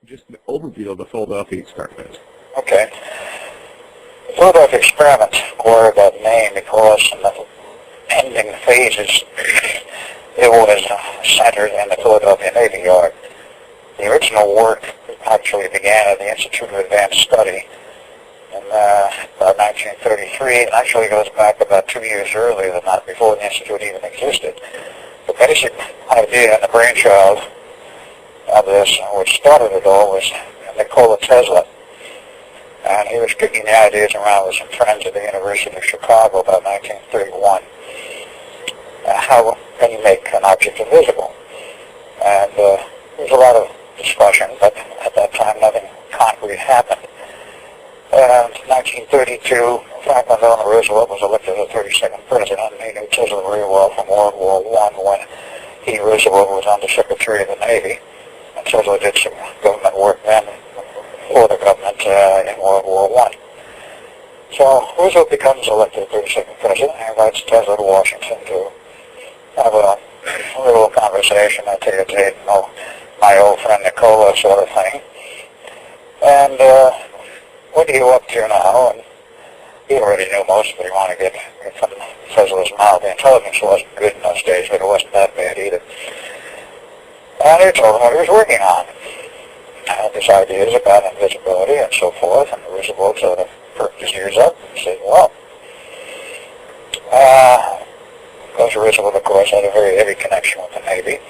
just an overview of the Philadelphia experiment. Okay. The Philadelphia experiment acquired that name because in the ending phases it was centered in the Philadelphia Navy Yard. The original work actually began at the Institute of Advanced Study in about 1933, and actually goes back about 2 years earlier than that, before the Institute even existed. The basic idea and the brainchild of this, which started it all, was Nikola Tesla. And he was kicking the ideas around with some friends at the University of Chicago about 1931. How can you make an object invisible? And there was a lot of discussion, but at that time nothing concrete happened. And in 1932, Franklin Delano Roosevelt was elected the 32nd president, and he knew Tesla very well from World War I when he, Roosevelt, was Undersecretary of the Navy. And Tesla did some government work then for the government in World War I. So Roosevelt becomes elected 32nd president and invites Tesla to Washington to have a little conversation, I tell you, know my old friend Nikola sort of thing. And what are you up to now? And he already knew most of it. He wanted to get from Tesla's mouth. The intelligence wasn't good in those days, but it wasn't that bad either. And he told him what he was working on. His ideas about invisibility and so forth, and Roosevelt sort of perked his ears up and said, well, because Roosevelt, of course, had a very heavy connection with the Navy.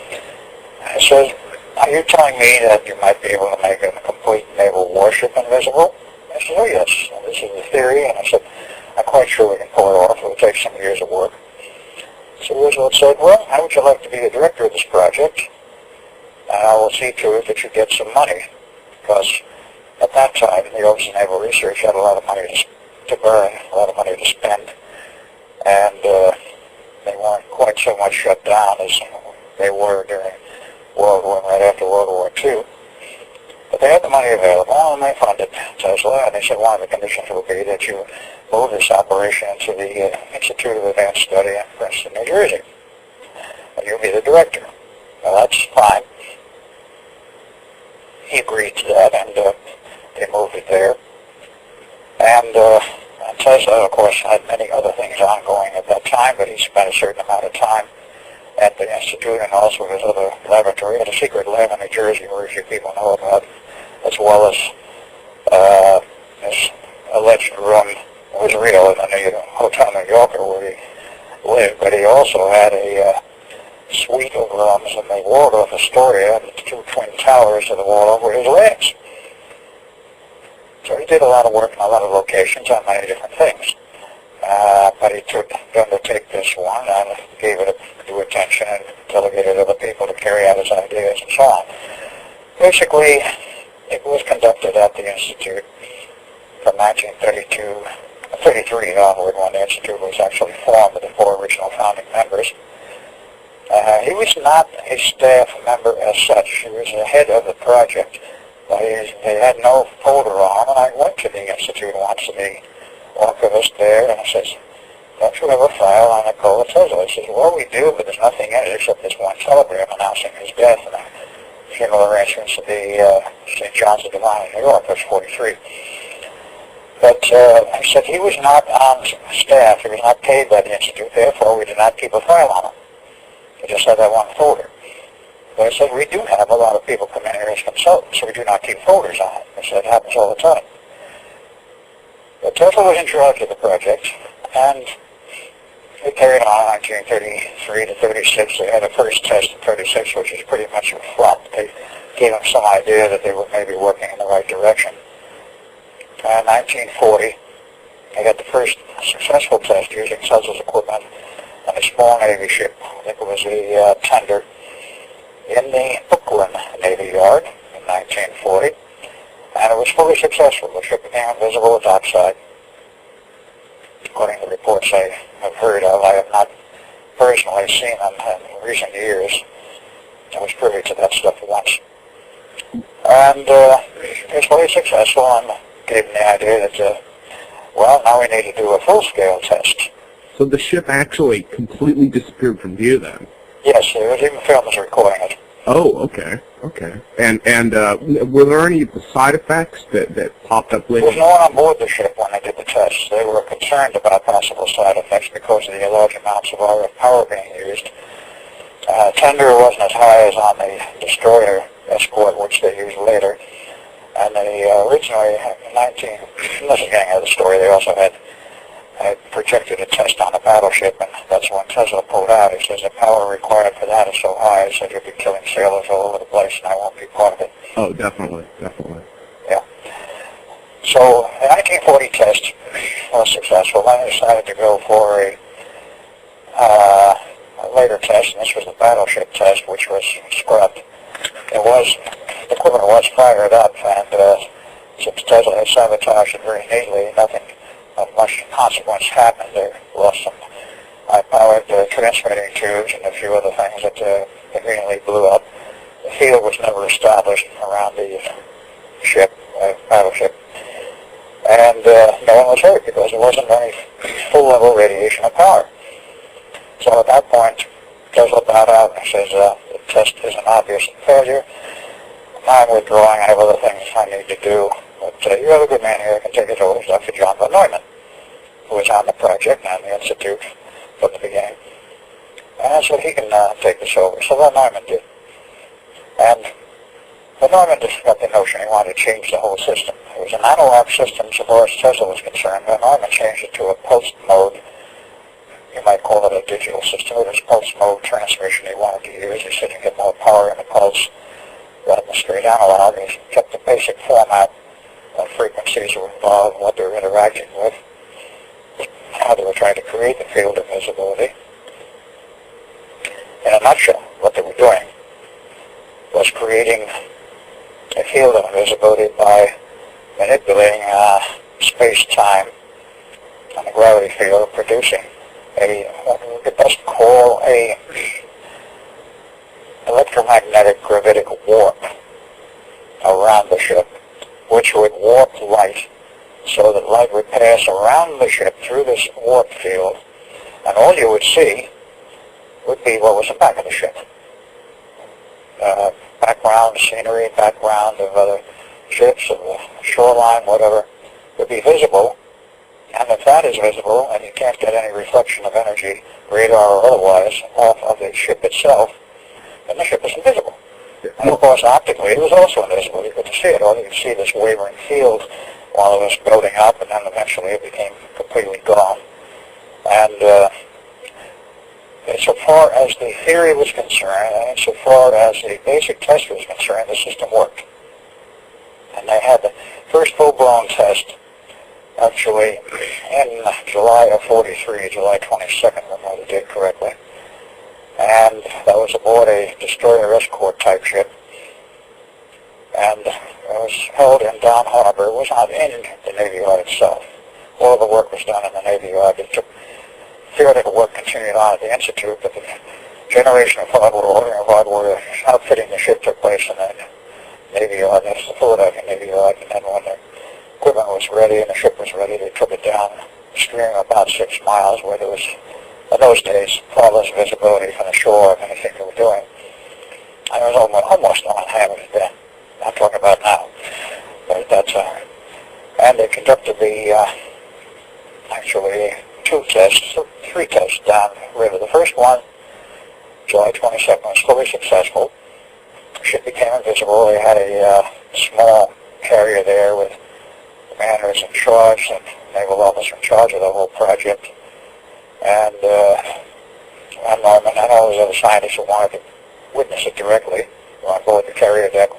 And he says, are you telling me that you might be able to make a complete naval warship invisible? I said, oh yes, this is the theory, and I said, I'm quite sure we can pull it off. It will take some years of work. So Roosevelt said, well, how would you like to be the director of this project? And I will see to it that you get some money, because at that time the Office of Naval Research had a lot of money to burn, a lot of money to spend, and they weren't quite so much shut down as they were during World War, right after World War II. But they had the money available, and they funded Tesla, and they said one of the conditions will be that you move this operation into the Institute of Advanced Study in Princeton, New Jersey, and you'll be the director. Well, that's fine. He agreed to that, and they moved it there. And Tesla, of course, had many other things ongoing at that time, but he spent a certain amount of time at the Institute and also his other laboratory. He had a secret lab in New Jersey, where few people know about, as well as this alleged room. It was real in the Hotel New Yorker where he lived, but he also had a suite of rooms in the Waldorf Astoria, the two twin towers of the Waldorf, were his labs. So he did a lot of work in a lot of locations on many different things. But he took to undertake this one and gave it due attention and delegated other people to carry out his ideas and so on. Basically, it was conducted at the Institute from 1933 onward, when the Institute was actually formed with the 4 original founding members. He was not a staff member as such. He was the head of the project. They had no folder on him, and I went to the Institute once, to the archivist there, and I says, don't you have a file on Nikola Tesla? He says, well, we do, but there's nothing in it except this one telegram announcing his death and funeral arrangements at the St. John's of Divine in New York. That's 43. But I said he was not on staff. He was not paid by the Institute. Therefore, we did not keep a file on him. He just had that one folder. But I said, we do have a lot of people come in here as consultants, so we do not keep folders on it. I said, it happens all the time. But Tesla was in charge of the project, and they carried on 1933 to 36. They had a first test in 36, which was pretty much a flop. They gave them some idea that they were maybe working in the right direction. In 1940, they got the first successful test using Tesla's equipment on a small Navy ship. I think it was the Tender, in the Brooklyn Navy Yard in 1940. And it was fully successful. The ship became invisible at dockside. According to reports I have heard of, I have not personally seen them in recent years. I was privy to that stuff once. And it was fully successful, and gave them the idea that, well, now we need to do a full-scale test. So the ship actually completely disappeared from view then? Yes, there was even films recording it. Oh, okay. Okay. And were there any side effects that popped up There later? was no one on board the ship when they did the tests. They were concerned about possible side effects because of the large amounts of RF power being used. Tender wasn't as high as on the destroyer escort, which they used later. And they originally, this is getting out of the story, they also had projected a test on a battleship, and that's when Tesla pulled out. He says the power required for that is so high, he said you'll be killing sailors all over the place, and I won't be part of it. Oh, definitely, definitely. Yeah. So the 1940 test was successful. Then they decided to go for a later test, and this was the battleship test, which was scrubbed. The equipment was fired up, and since Tesla had sabotaged it very neatly, nothing of much consequence happened. They lost some high-powered transmitting tubes and a few other things that conveniently blew up. The field was never established around the ship, battleship, and no one was hurt because there wasn't any full-level radiation of power. So at that point, Tesla bowed out and says, the test is an obvious failure. I'm withdrawing. I have other things I need to do. But you have a good man here who can take it over, Dr. John von Neumann, who was on the project and the Institute from the beginning. And so he can take this over. So von Neumann did. And von Neumann just got the notion he wanted to change the whole system. It was an analog system so far as Tesla was concerned. Von Neumann changed it to a pulse mode. You might call it a digital system. It was pulse mode transmission he wanted to use. He said you get more power in the pulse rather than straight analog. He kept the basic format of frequencies were involved, what they were interacting with, how they were trying to create the field of visibility. In a nutshell, what they were doing was creating a field of invisibility by manipulating space-time and the gravity field, producing what we could best call a electromagnetic gravitic warp around the ship, which would warp light so that light would pass around the ship through this warp field, and all you would see would be what was the back of the ship. Background scenery, background of other ships, of the shoreline, whatever, would be visible. And if that is visible, and you can't get any reflection of energy, radar or otherwise, off of the ship itself, then the ship is invisible. And of course, optically, it was also invisible. You couldn't see it. All you could see this wavering field while it was building up, and then eventually it became completely gone. And so far as the theory was concerned, and so far as the basic test was concerned, the system worked. And they had the first full-blown test actually in July of 43, July 22nd, if I did correctly. And that was aboard a destroyer escort type ship. And it was held in Dawn Harbor. It was not in the Navy Yard itself. All of the work was done in the Navy Yard. Theoretical work continued on at the Institute, but the generation of hardware, ordering of hardware, outfitting the ship took place in the Navy Yard. That's the Philadelphia Navy Yard. And then when the equipment was ready and the ship was ready, they took it down stream about 6 miles, where there was, in those days, far less visibility from the shore of anything they were doing. And it was almost uninhabited then. I'm talking about now. But at that time. And they conducted the, actually, 3 tests down the river. The first one, July 22nd, was fully successful. The ship became invisible. They had a small carrier there with commanders in charge and naval officer in charge of the whole project. And von Neumann and all those other scientists who wanted to witness it directly were on board the carrier deck.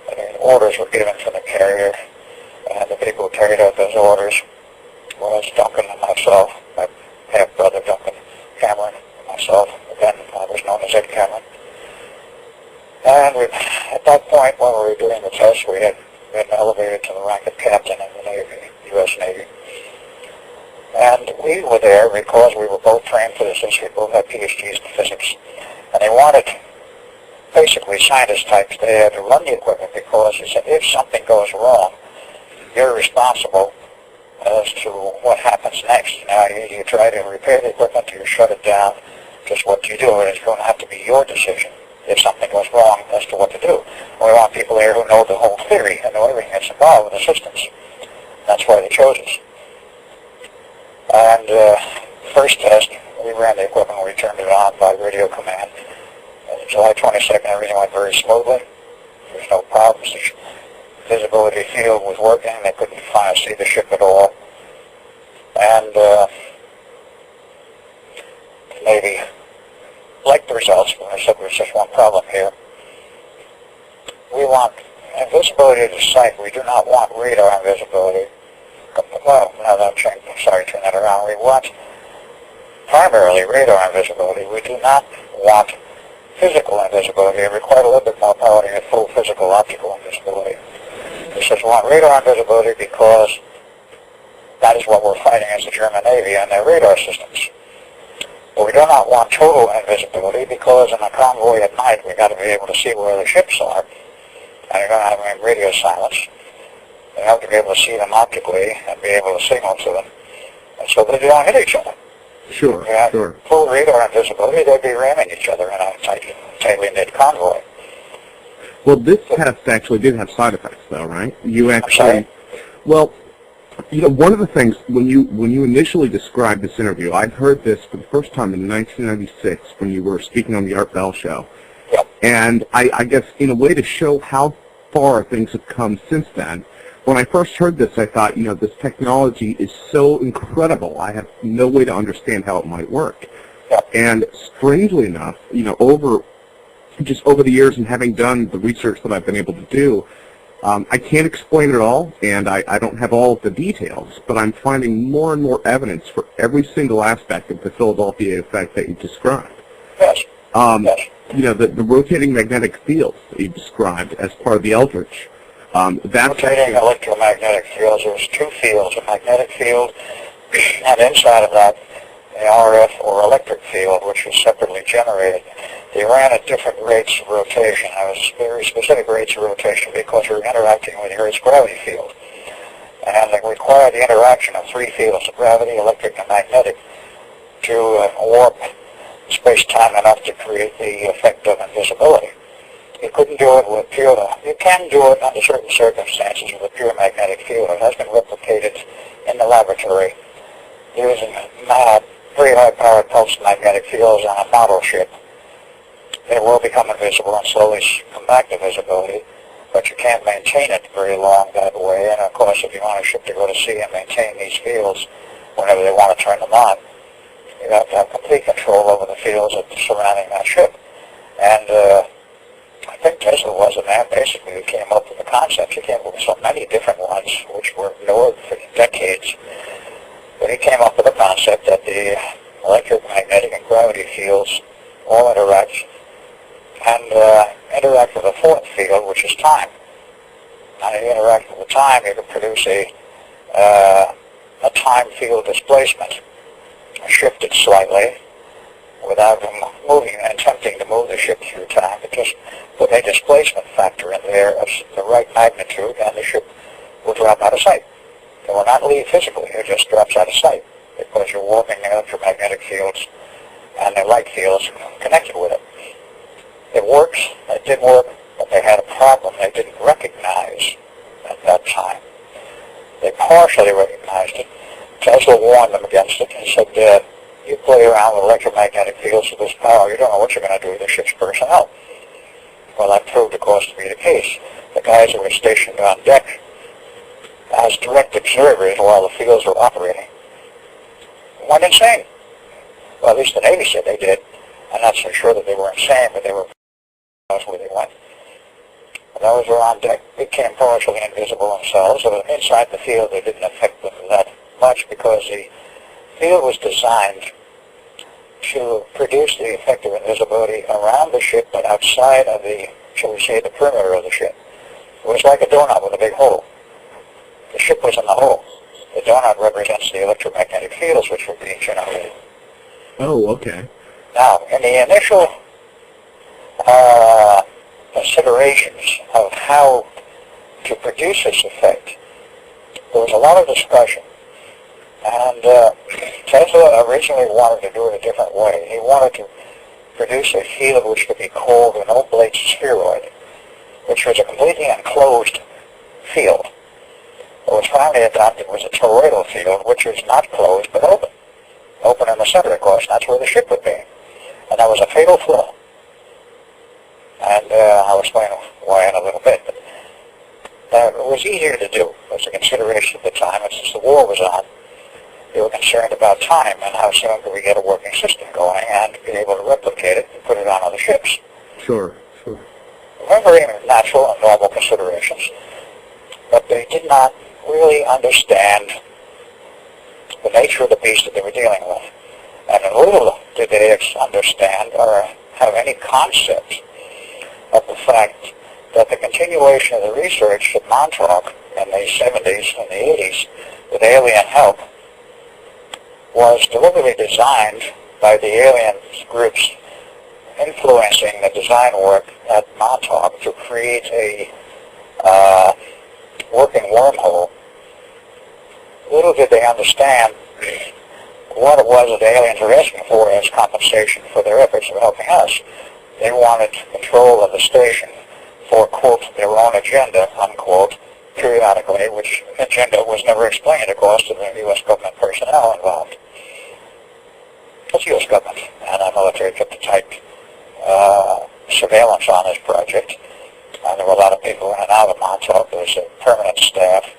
And orders were given from the carrier, and the people who carried out those orders was Duncan and myself, my half-brother Duncan Cameron and myself. Then I was known as Ed Cameron. And at that point, when we were doing the test, we had been elevated to the rank of captain in the Navy, U.S. Navy. And we were there because we were both trained physicists. We both had PhDs in physics. And they wanted, basically, scientist types there to run the equipment because he said, if something goes wrong, you're responsible as to what happens next. Now, you try to repair the equipment, you shut it down, just what you do, it's going to have to be your decision. if something goes wrong as to what to do. We want people there who know the whole theory and know everything that's involved with the systems. That's why they chose us. And first test, we ran the equipment, we turned it on by radio command. And July 22nd, everything went very smoothly. There was no problems. The visibility field was working. They couldn't see the ship at all. And Navy liked the results, but I said there's just one problem here. We want invisibility to sight. We do not want radar invisibility. Well, now that I'm sorry, turn that around. We want primarily radar invisibility. We do not want physical invisibility. It required a little bit more power to get full physical optical invisibility. He says we want radar invisibility because that is what we're fighting as the German Navy and their radar systems. But we do not want total invisibility because in a convoy at night we've got to be able to see where the ships are. And you're going to have radio silence. You have to be able to see them optically and be able to signal to them. And so they don't hit each other. Sure, If you had sure. full radar invisibility, they'd be ramming each other in a tightly knit convoy. Well, this test actually did have side effects, though, right? You I'm actually, sorry? well, you know, one of the things when you initially described this interview, I'd heard this for the first time in 1996 when you were speaking on the Art Bell show, Yep. and I guess in a way to show how far things have come since then. When I first heard this, I thought, you know, this technology is so incredible. I have no way to understand how it might work. Yep. And strangely enough, you know, over the years and having done the research that I've been able to do, I can't explain it all, and I don't have all of the details, but I'm finding more and more evidence for every single aspect of the Philadelphia effect that you described. Yes. Yes. You know, the rotating magnetic fields that you described as part of the Eldritch. That's Rotating electromagnetic fields. There's two fields, a magnetic field, and inside of that, the RF or electric field, which was separately generated. They ran at different rates of rotation. There was very specific rates of rotation because we were interacting with the Earth's gravity field. And it required the interaction of three fields, gravity, electric, and magnetic, to warp space-time enough to create the effect of invisibility. You couldn't do it with pure, you can do it under certain circumstances with a pure magnetic field. It has been replicated in the laboratory using very high-powered pulse magnetic fields on a model ship. It will become invisible and slowly come back to visibility, but you can't maintain it very long that way. And of course, if you want a ship to go to sea and maintain these fields whenever they want to turn them on, you have to have complete control over the fields surrounding that ship. And I think Tesla was a man basically who came up with the concept. He came up with so many different ones which were ignored for decades. But he came up with the concept that the electric, magnetic, and gravity fields all interact and interact with a fourth field, which is time. And if you interact with the time, you can produce a time field displacement, shift it slightly without moving and attempting to move the ship through time. But just put a displacement factor in there of the right magnitude, and the ship will drop out of sight. It will not leave physically, it just drops out of sight because you're warping the electromagnetic fields and the light fields connected with it. It works, it did work, but they had a problem they didn't recognize at that time. They partially recognized it. Tesla warned them against it and said, you play around with electromagnetic fields with this power, you don't know what you're going to do with the ship's personnel. Well, that proved, of course, to be the case. The guys who were stationed on deck as direct observers while the fields were operating went insane. Well, at least the Navy said they did. I'm not so sure that they were insane, but they were where they went. And those who were on deck became partially invisible themselves, so inside the field they didn't affect them that much because the field was designed to produce the effect of invisibility around the ship, but outside of the, shall we say, the perimeter of the ship. It was like a donut with a big hole. The ship was in the hole. The donut represents the electromagnetic fields which were being generated. Oh, okay. Now, in the initial considerations of how to produce this effect, there was a lot of discussion. And Tesla originally wanted to do it a different way. He wanted to produce a field which could be called an oblate spheroid, which was a completely enclosed field. What was finally adopted was a toroidal field, which was not closed but open. Open in the center, of course, and that's where the ship would be. And that was a fatal flaw. And I'll explain why in a little bit. But that was easier to do. It was a consideration at the time, and since the war was on, they were concerned about time and how soon could we get a working system going and be able to replicate it and put it on other ships. Sure, sure. Very natural and normal considerations, but they did not really understand the nature of the beast that they were dealing with. And little did they understand or have any concept of the fact that the continuation of the research at Montauk in the 70s and the 80s with alien help was deliberately designed by the alien groups influencing the design work at Montauk to create a working wormhole. Little did they understand what it was that the aliens were asking for as compensation for their efforts of helping us. They wanted control of the station for, quote, their own agenda, unquote, periodically, which agenda was never explained, of course, to the U.S. government personnel involved. It's the U.S. government, and the military kept a tight surveillance on this project. There were a lot of people in and out of Montauk. There was a permanent staff.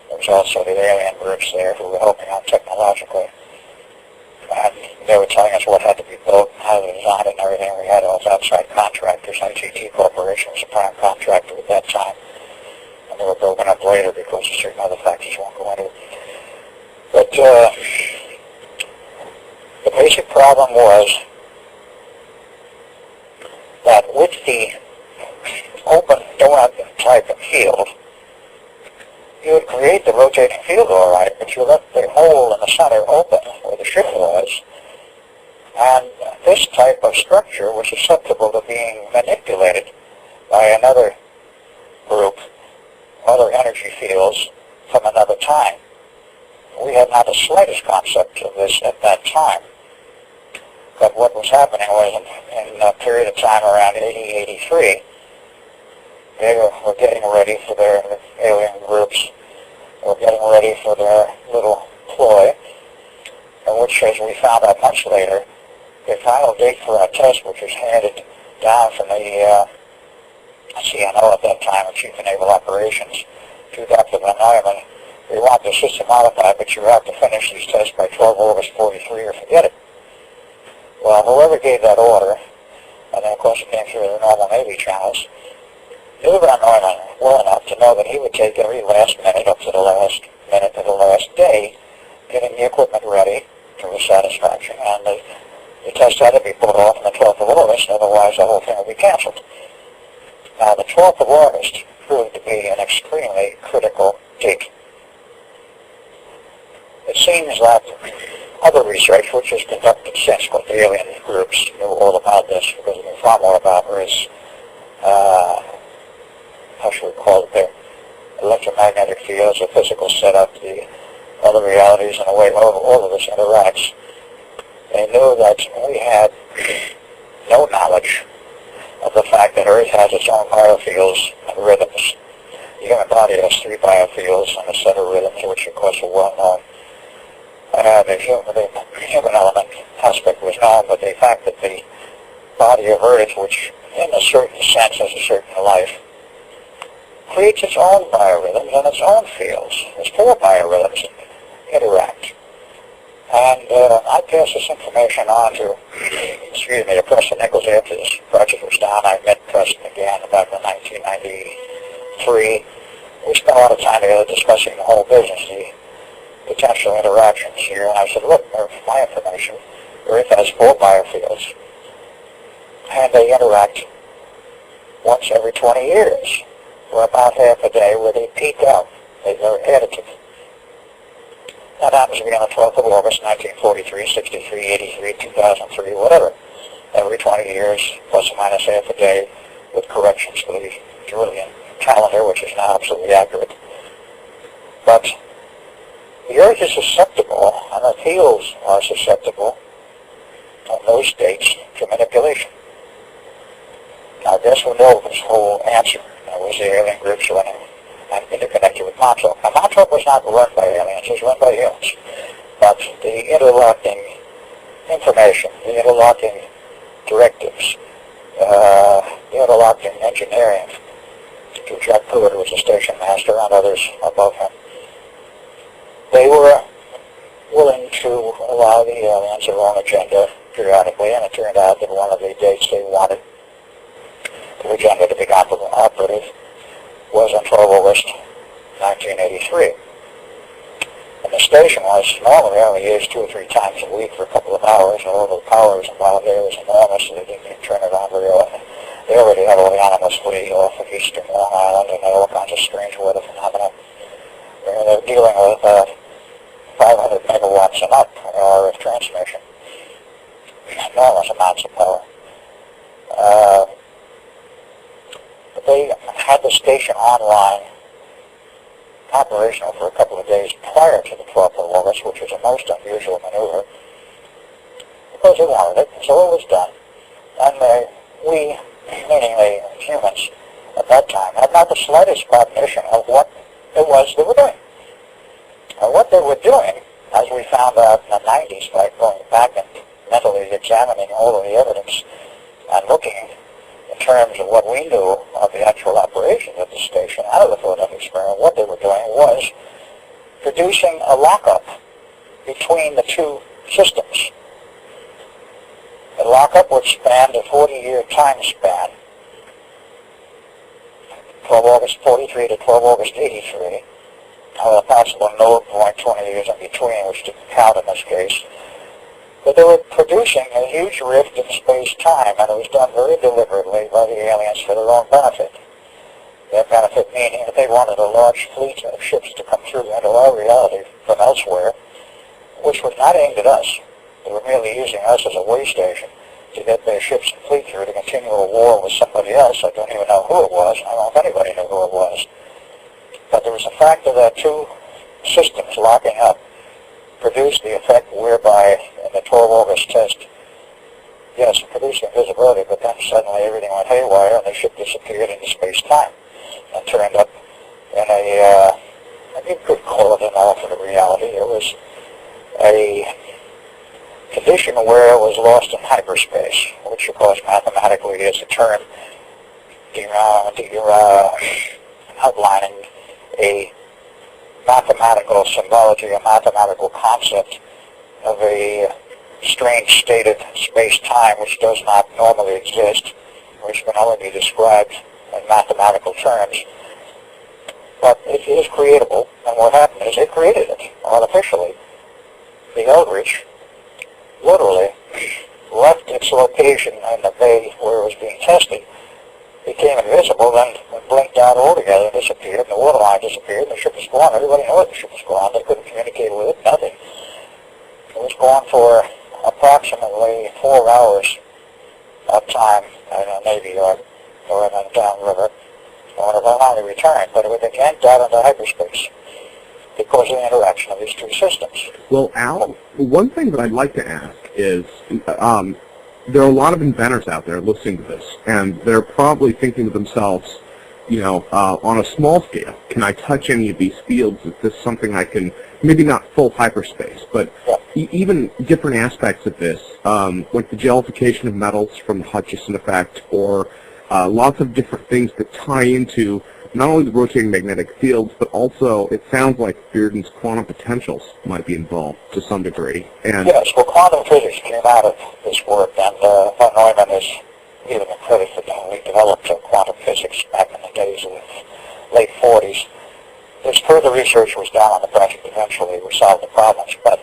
There was also the alien groups there who were helping out technologically. And they were telling us what had to be built and how to design it and everything. We had all outside contractors. ITT Corporation was a prime contractor at that time. And they were broken up later because of certain other factors I won't go into. But the basic problem was that with the open donut type of field, you would create the rotating field all right, but you left the hole in the center open where the ship was, and this type of structure was susceptible to being manipulated by another group, other energy fields from another time. We had not the slightest concept of this at that time. But what was happening was in a period of time around 80, 83, they were getting ready for their alien groups, were getting ready for their little ploy, in which, as we found out much later, the final date for our test, which was handed down from the CNO at that time, Chief of Naval Operations, to Dr. Van Neumann, we want the system modified, but you have to finish these tests by 12 August 43 or forget it. Well, whoever gave that order, and then of course it came through the normal Navy channels, knew Van Neumann well enough to know that he would take every last minute up to the last minute of the last day, getting the equipment ready to his satisfaction, and the test had to be put off on the 12th of August, otherwise the whole thing would be canceled. Now, the 12th of August proved to be an extremely critical date. It seems that other research, which is conducted since with the alien groups, knew all about this because they knew far more about Earth's, how should we call it, their electromagnetic fields, the physical setup, the other realities, and the way all of this interacts. They knew that we had no knowledge of the fact that Earth has its own biofields and rhythms. The human body has 3 biofields and a set of rhythms, which of course are well known. The human element aspect was known, but the fact that the body of Earth, which in a certain sense has a certain life, creates its own biorhythms and its own fields. There's 4 biorhythms that interact. And I passed this information on to, to Preston Nichols after this project was done. I met Preston again back in 1993. We spent a lot of time together discussing the whole business, the potential interactions here. And I said, look, for my information, Earth has 4 biofields, and they interact once every 20 years for about half a day where they peak out. They're additive. That happens to be on the 12th of August, 1943, 63, 83, 2003, whatever. Every 20 years, plus or minus half a day, with corrections to the Julian calendar, which is now absolutely accurate. But the Earth is susceptible, and the fields are susceptible, of those states to manipulation. Now, guess who knows this whole answer? That was the alien groups running and interconnected with Montauk. Now, Montauk was not run by aliens, it was run by humans. But the interlocking information, the interlocking directives, the interlocking engineering to Jack Pruitt, who was the station master, and others above him, they were willing to allow the aliens their own agenda periodically, and it turned out that one of the dates they wanted the agenda to be operative was on 12 August 1983. And the station was normally only used 2 or 3 times a week for a couple of hours, and all the power involved there was enormous, so they didn't turn it on very often. They already had all the animals flee off of eastern Long Island, and had all kinds of strange weather phenomena. They're dealing with 500 megawatts and up of transmission, enormous amounts of power. But they had the station online, operational for a couple of days prior to the 12th of August, which was a most unusual maneuver, because they wanted it, so it was done. And we, meaning the humans at that time, had not the slightest cognition of what it was they were doing. And what they were doing, as we found out in the 90s by going back and mentally examining all of the evidence and looking in terms of what we knew of the actual operations of the station out of the Philadelphia experiment, what they were doing was producing a lockup between the two systems. The lockup would span the 40-year time span, 12 August 43 to 12 August 83, with a possible node point 20 years in between, which didn't count in this case. But they were producing a huge rift in space-time, and it was done very deliberately by the aliens for their own benefit. Their benefit meaning that they wanted a large fleet of ships to come through into our reality from elsewhere, which was not aimed at us. They were merely using us as a way station to get their ships and fleet through to continue a war with somebody else. I don't even know who it was. I don't know if anybody knew who it was. But there was a factor that two systems locking up produced the effect whereby in the 12 August test, yes, it produced invisibility, but then suddenly everything went haywire and the ship disappeared into space-time and turned up in you could call it an alternate reality. It was a condition where it was lost in hyperspace, which of course mathematically is a term outlining a mathematical symbology, a mathematical concept of a strange state of space-time which does not normally exist, which can only be described in mathematical terms. But it is creatable, and what happened is it created it artificially. The Eldridge literally left its location in the bay where it was being tested, became invisible, then blinked out altogether and disappeared, and the water line disappeared, and the ship was gone. Everybody knew the ship was gone. They couldn't communicate with it, nothing. It was gone for approximately 4 hours of time in a Navy yard or in a downriver. When it finally returned, but it would again dive into hyperspace because of the interaction of these two systems. Well, Al, one thing that I'd like to ask is, there are a lot of inventors out there listening to this, and they're probably thinking to themselves, you know, on a small scale, can I touch any of these fields? Is this something I can, maybe not full hyperspace, but even different aspects of this, like the jellification of metals from the Hutchison effect, or lots of different things that tie into not only the rotating magnetic fields, but also it sounds like Bearden's quantum potentials might be involved to some degree. And yes, well, quantum physics came out of this work, and von Neumann is given the credit for that. We developed quantum physics back in the days of the late 40s. There's further research was done on the project eventually. We solved the problems, but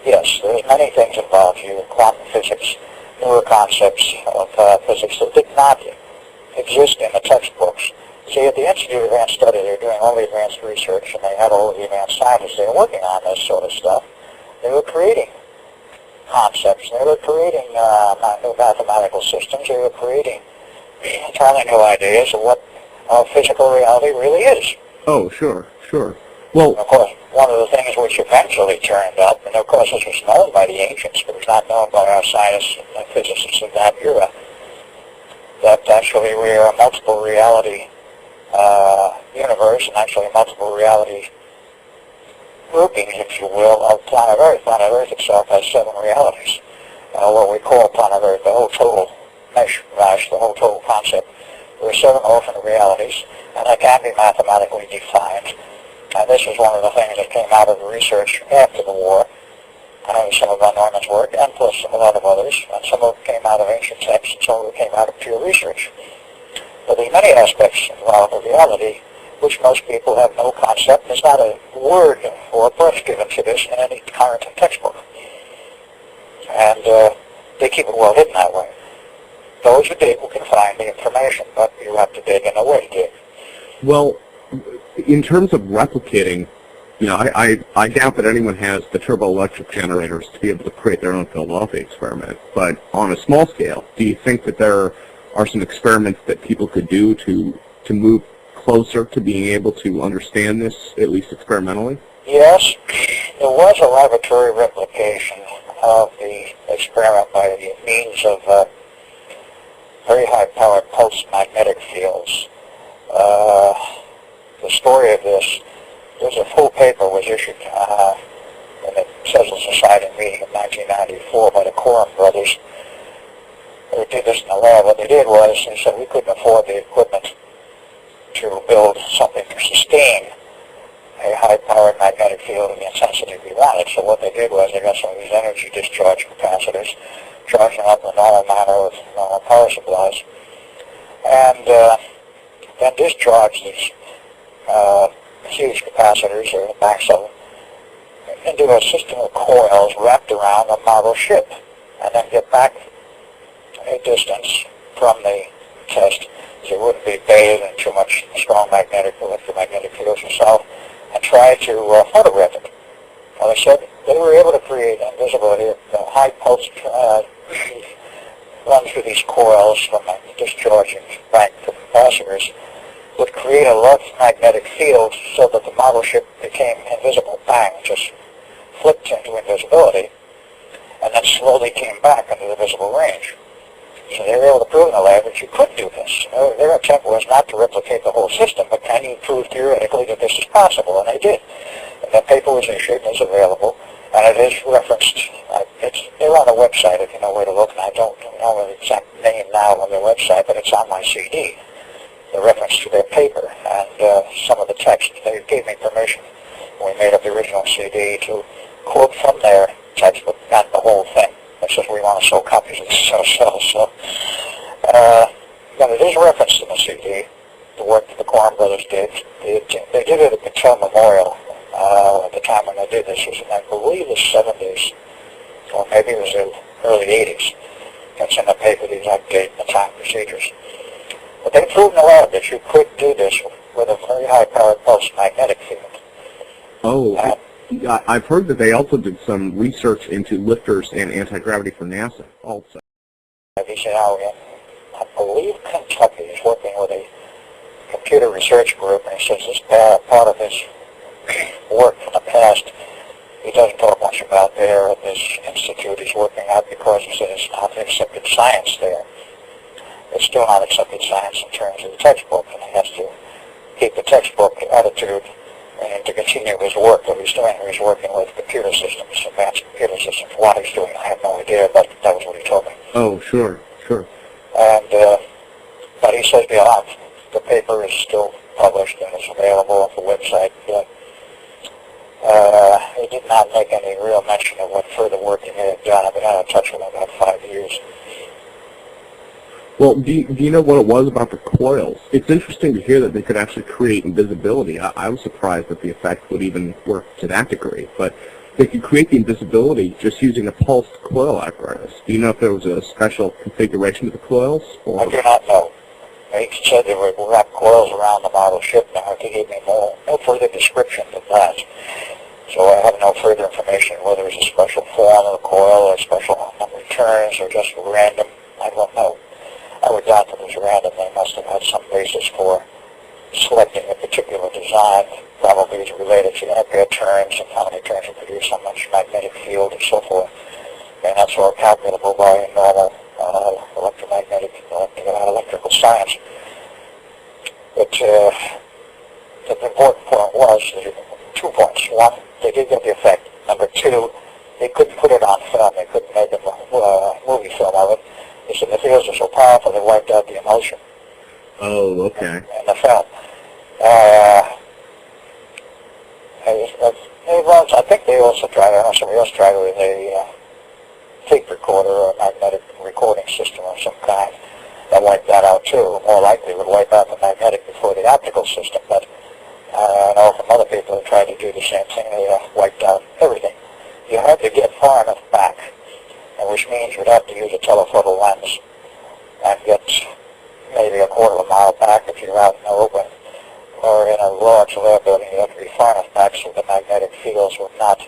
yes, there's many things involved here in quantum physics, newer concepts of physics that did not exist in the textbooks. See, at the Institute of Advanced Study, they're doing all the advanced research, and they had all the advanced scientists. They were working on this sort of stuff. They were creating concepts. They were creating new mathematical systems. They were creating entirely new ideas of what physical reality really is. oh, sure, sure. Well, of course, one of the things which eventually turned up, and of course this was known by the ancients, but it was not known by our scientists and physicists of that era, that actually we are a multiple reality universe, and actually multiple reality groupings, if you will, of planet Earth. Planet Earth itself has 7 realities. What we call planet Earth, the whole total mesh, the whole total concept. There are 7 orphan realities, and they can be mathematically defined. And this is one of the things that came out of the research after the war, some of Von Neumann's work, and plus a lot of others, and some of it came out of ancient texts, and some of it came out of pure research. But there are many aspects involved of reality which most people have no concept. There's not a word or a brush given to this in any current textbook. And they keep it well hidden that way. Those who dig can find the information, but you have to dig in a way to dig. Well, in terms of replicating, I doubt that anyone has the turboelectric generators to be able to create their own Philadelphia experiment. But on a small scale, do you think that there are some experiments that people could do to move closer to being able to understand this, at least experimentally? Yes, there was a laboratory replication of the experiment by the means of very high-powered pulse magnetic fields. The story of this, there's a full paper was issued in the Cecil Society meeting in 1994 by the Coram brothers. They did this in the lab. What they did was, they said we couldn't afford the equipment to build something to sustain a high-powered magnetic field of the intensity we wanted. So what they did was they got some of these energy discharge capacitors, charged them up in a normal manner with normal power supplies, and then discharged these huge capacitors, or the backs of them, into a system of coils wrapped around a model ship, and then get back a distance from the test, so it wouldn't be bathed in too much strong electromagnetic fields yourself, and try to photograph it. Well, they said they were able to create invisibility of high pulse run through these coils from discharging back the capacitors, would create a large magnetic field so that the model ship became invisible. Bang, just flipped into invisibility, and then slowly came back into the visible range. So they were able to prove in the lab that you could do this. Their attempt was not to replicate the whole system, but can you prove theoretically that this is possible? And they did. And that paper was issued and is available, and it is referenced. They're on the website if you know where to look, and I don't know the exact name now on their website, but it's on my CD. The reference to their paper and some of the text. They gave me permission when we made up the original CD to quote from their textbook, not the whole thing. It's just we want to sell copies of this ourselves. So, but it is referenced in the CD, the work that the Coram brothers did. They did it at the Patel Memorial at the time when they did this. It was in, I believe, the 70s, or maybe it was the early 80s. It's in the paper, the exact date and the time procedures. But they proved in the lab that you could do this with a very high-powered pulse magnetic field. Oh, I've heard that they also did some research into lifters and anti-gravity for NASA also. He said, I believe Kentucky is working with a computer research group, and he says this part of his work from the past he doesn't talk much about there at this institute he's working at, because he says it's not accepted science there. It's still not accepted science in terms of the textbook, and he has to keep the textbook attitude and to continue his work that he's doing. He's working with computer systems, advanced computer systems. What he's doing, I have no idea, but that was what he told me. Oh, sure. And, but he says the paper is still published and is available on the website, but he did not make any real mention of what further work he may have done. I've been out of touch with him about 5 years. Well, do you know what it was about the coils? It's interesting to hear that they could actually create invisibility. I was surprised that the effect would even work to that degree, but they could create the invisibility just using a pulsed coil apparatus. Do you know if there was a special configuration of the coils? Or? I do not know. He said there were wrapped coils around the model ship. Now, he gave me no further description of that. So I have no further information whether it's a special form of the coil or a special number of turns or just random. I don't know. I would doubt that it was random. They must have had some basis for selecting a particular design probably is related to ampere turns and how many turns you produce, how much magnetic field, and so forth. And that's all calculable by normal electrical science. But the important point was 2 points. One, they did get the effect. Number two, they couldn't put it on film. They couldn't make a movie film of it. They said the fields are so powerful they wiped out the emotion. Oh, okay. In the film. I think they also tried, I know somebody else tried with a tape recorder or a magnetic recording system of some kind that wiped that out too. More likely would wipe out the magnetic before the optical system, but I know from other people who tried to do the same thing, they wiped out everything. You had to get far enough back, which means you'd have to use a telephoto lens and get maybe a quarter of a mile back if you're out in the open, or in a large lab building, you have to be far enough back so the magnetic fields would not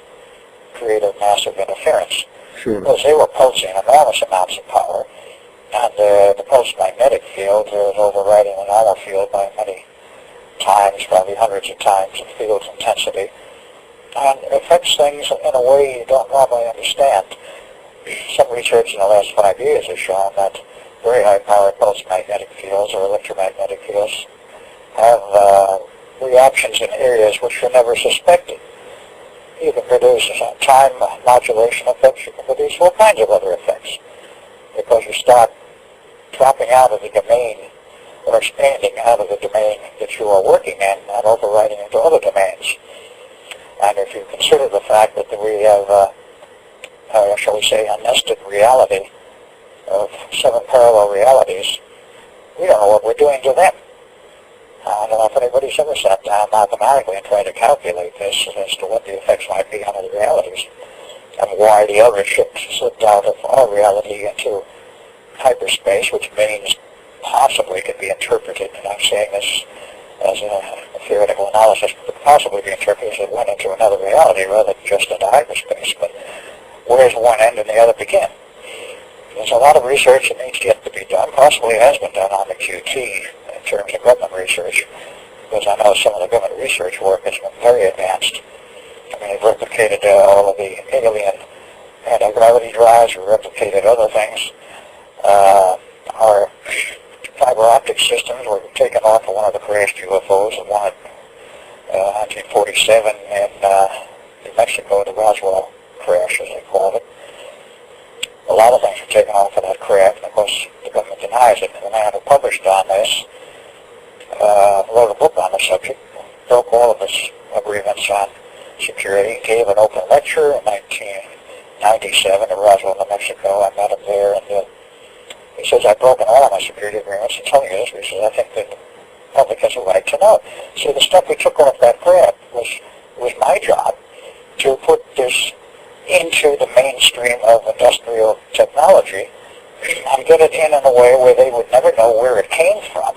create a massive interference. Sure. Because they were pulsing enormous amounts of power, and the pulsed magnetic field was overriding the normal field by many times, probably hundreds of times in field's intensity, and affects things in a way you don't normally understand. Some research in the last 5 years has shown that very high-powered pulsed magnetic fields or electromagnetic fields have reactions in areas which were never suspected. You can produce time modulation effects, you can produce all kinds of other effects, because you start dropping out of the domain or expanding out of the domain that you are working in and overriding into other domains. And if you consider the fact that we have, shall we say, a nested reality of 7 parallel realities, we don't know what we're doing to them. I don't know if anybody's ever sat down mathematically and tried to calculate this as to what the effects might be on other realities, and why the other ships slipped out of our reality into hyperspace, which means possibly could be interpreted, and I'm saying this as a theoretical analysis, but possibly be interpreted as it went into another reality rather than just into hyperspace. But where does one end and the other begin? There's a lot of research that needs yet to be done, possibly has been done on the QT in terms of government research, because I know some of the government research work has been very advanced. I mean, they've replicated all of the alien anti-gravity drives, we've replicated other things. Our fiber optic systems were taken off of one of the crashed UFOs, the one in 1947 in New Mexico, the Roswell crash, as they called it. A lot of things were taken off of that craft, and of course the government denies it. The man who published on this wrote a book on the subject, broke all of his agreements on security, gave an open lecture in 1997 in Roswell, New Mexico. I met him there, and he says, I've broken all of my security agreements. I'm telling you this, he says, I think that the public has a right to know. See, the stuff we took off that craft was my job to put this into the mainstream of industrial technology and get it in a way where they would never know where it came from.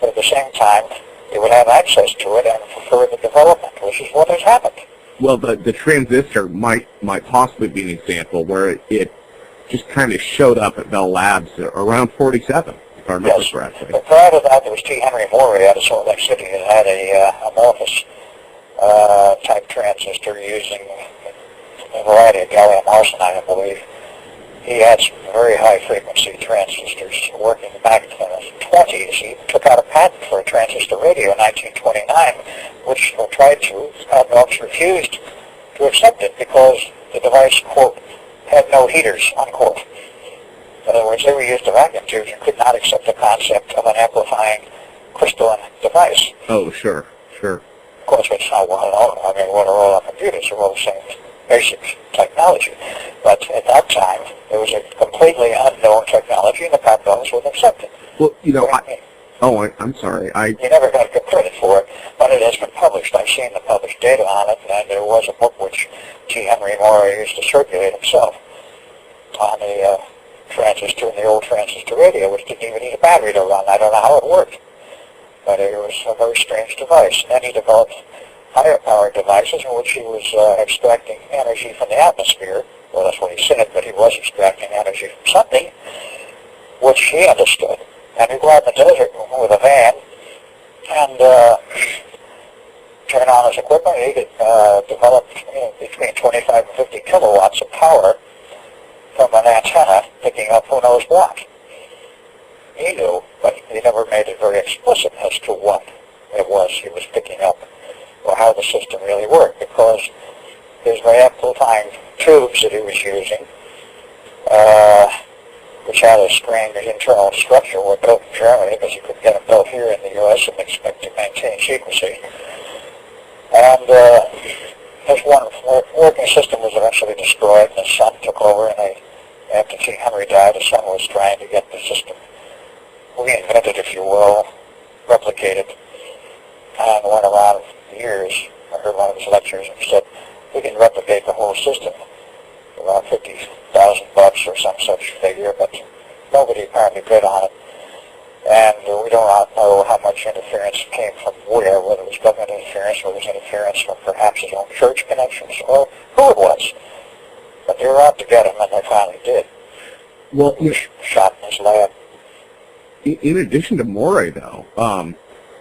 But at the same time, they would have access to it and for further development, which is what has happened. Well, the transistor might possibly be an example where it just kind of showed up at Bell Labs around 47, if I remember correctly. But prior to that, there was T. Henry Morey out of Salt Lake City that had a amorphous type transistor using a variety of gallium arsenide, I believe. He had some very high frequency transistors working back in the 20s. He took out a patent for a transistor radio in 1929, which tried to, Knox refused to accept it because the device, quote, had no heaters, unquote. In other words, they were used to vacuum tubes and could not accept the concept of an amplifying crystalline device. Oh, sure. Of course, it's not one at all. I mean, what are all our computers? They're all the same basic technology. But at that time, it was a completely unknown technology, and the patent office wouldn't accept it. Well, I'm sorry. You never got good credit for it, but it has been published. I've seen the published data on it, and there was a book which T. Henry Morey used to circulate himself on the transistor, and the old transistor radio, which didn't even need a battery to run. I don't know how it worked, but it was a very strange device. And then he developed higher powered devices in which he was extracting energy from the atmosphere. Well, that's what he said, but he was extracting energy from something, which he understood. And he'd go out in the desert with a van and turn on his equipment. He could develop between 25 and 50 kilowatts of power from an antenna picking up who knows what. He knew, but he never made it very explicit as to what it was he was picking up or how the system really worked, because his amplifying tubes that he was using, which had a strange internal structure, were built in Germany because you couldn't get them built here in the U.S. and expect to maintain secrecy. And his one working system was eventually destroyed, and his son took over, and after Henry died, his son was trying to get the system reinvented, if you will, replicated, and went around for years. I heard one of his lectures, and he said, we can replicate the whole system, around $50,000 or some such figure, but nobody apparently bid on it. And we don't know how much interference came from where, whether it was government interference, or it was interference from perhaps his own church connections, or who it was. But they were out to get him, and they finally did. Well, he was shot in his lab. In addition to Morey, though,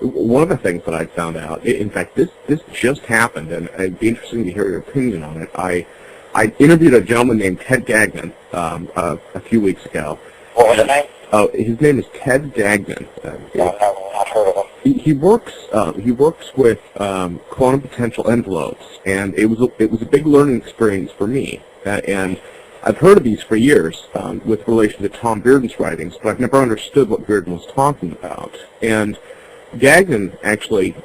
one of the things that I found out, in fact, this just happened, and it'd be interesting to hear your opinion on it. I interviewed a gentleman named Ted Gagnon a few weeks ago. What was his name? Oh, his name is Ted Gagnon. I've not heard of him. He works with quantum potential envelopes, and it was a big learning experience for me. And I've heard of these for years with relation to Tom Bearden's writings, but I've never understood what Bearden was talking about. And Gagnon actually,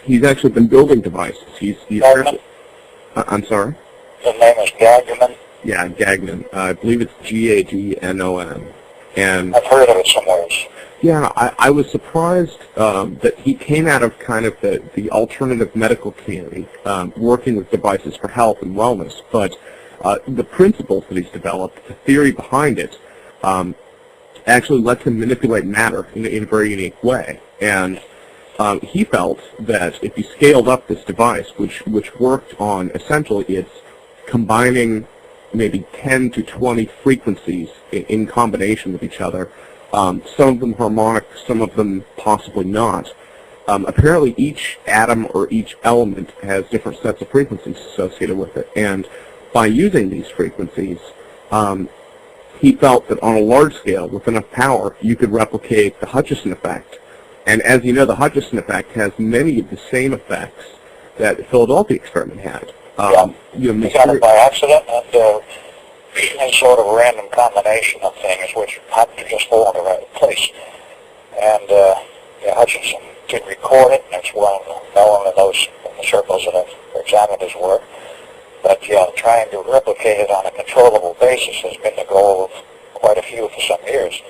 he's actually been building devices. He's I'm sorry? His name is Gagnon? Yeah, Gagnon. I believe it's Gagnon. And I've heard of it somewhere. Yeah, I was surprised that he came out of kind of the alternative medical community, working with devices for health and wellness, but the principles that he's developed, the theory behind it, actually lets him manipulate matter in a very unique way. And he felt that if you scaled up this device, which worked on essentially it's combining maybe 10 to 20 frequencies in combination with each other, some of them harmonic, some of them possibly not. Apparently each atom or each element has different sets of frequencies associated with it, and by using these frequencies, he felt that on a large scale, with enough power, you could replicate the Hutchison effect. And as you know, the Hutchison effect has many of the same effects that the Philadelphia experiment had. He got it by accident, and any sort of random combination of things which happened to just fall in the right place. And Hutchinson did record it, and it's well known in those circles that I've examined his work. But trying to replicate it on a controllable basis has been the goal of quite a few for some years.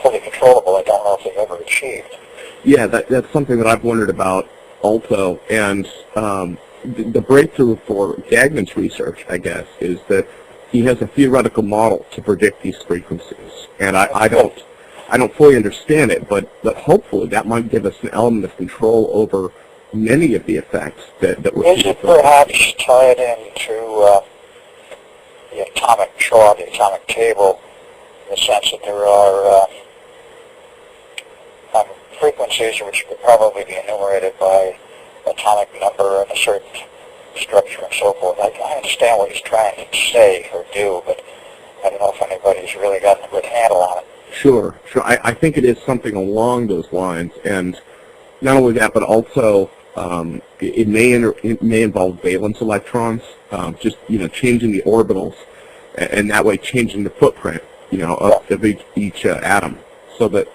Fully controllable, I don't know if they've ever achieved. Yeah, that's something that I've wondered about also, and the breakthrough for Gagnon's research, I guess, is that he has a theoretical model to predict these frequencies, and I don't fully understand it, but hopefully that might give us an element of control over many of the effects that we're seeing. Is it perhaps tied into the atomic chart, the atomic table, in the sense that there are frequencies which could probably be enumerated by atomic number and a certain structure and so forth? I understand what he's trying to say or do, but I don't know if anybody's really gotten a good handle on it. Sure. I think it is something along those lines, and not only that, but also it may involve valence electrons, just changing the orbitals, and that way changing the footprint, of each atom, so that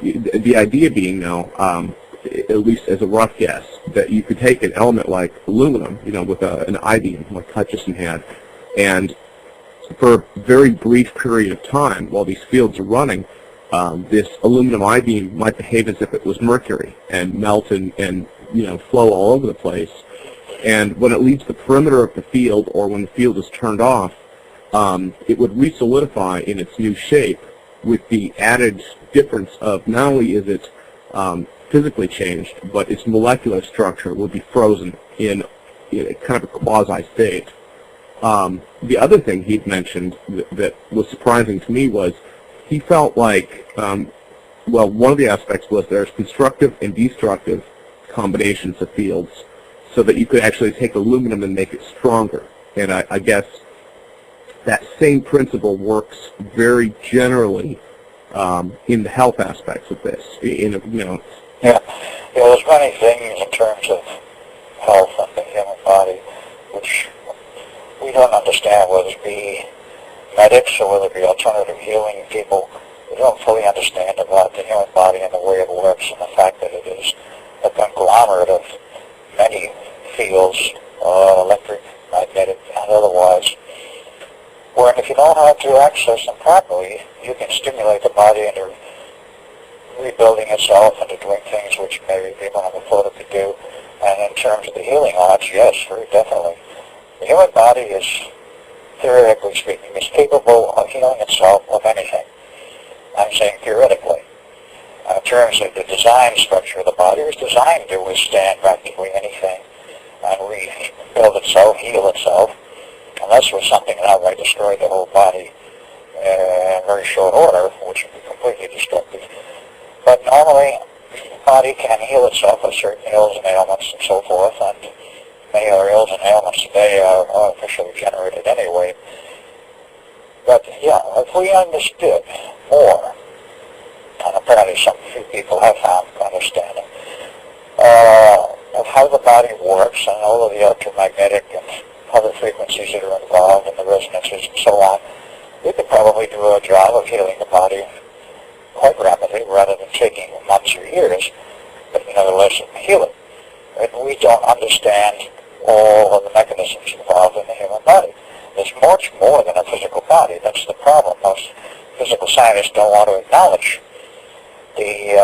the idea being now, at least as a rough guess, that you could take an element like aluminum, with an I-beam like Hutchison had, and for a very brief period of time while these fields are running, this aluminum I-beam might behave as if it was mercury and melt and flow all over the place. And when it leaves the perimeter of the field, or when the field is turned off, it would re-solidify in its new shape, with the added difference of not only is it physically changed, but its molecular structure would be frozen in kind of a quasi-state. The other thing he'd mentioned that was surprising to me was he felt like well, one of the aspects was there's constructive and destructive combinations of fields, so that you could actually take aluminum and make it stronger. And I guess that same principle works very generally in the health aspects of this. Yeah, there's many things in terms of health and the human body which we don't understand, whether it be medics or whether it be alternative healing people. We don't fully understand about the human body and the way it works, and the fact that it is a conglomerate of many fields, electric, magnetic, and otherwise, where if you know how to access them properly, you can stimulate the body into rebuilding itself and to doing things which maybe people never thought it could do. And in terms of the healing arts, yes, very definitely. The human body is, theoretically speaking, is capable of healing itself of anything. I'm saying theoretically. In terms of the design structure of the body, it was designed to withstand practically anything and rebuild itself, heal itself, unless it was something that outright destroyed the whole body in very short order, which would be completely destructive. But normally, the body can heal itself of certain ills and ailments and so forth, and many other ills and ailments today are artificially generated anyway. But yeah, if we understood more, and apparently some few people have found understanding, of how the body works and all of the electromagnetic and other frequencies that are involved and the resonances and so on, we could probably do a job of healing the body quite rapidly rather than taking months or years, but nevertheless heal it. And we don't understand all of the mechanisms involved in the human body. There's much more than a physical body. That's the problem. Most physical scientists don't want to acknowledge the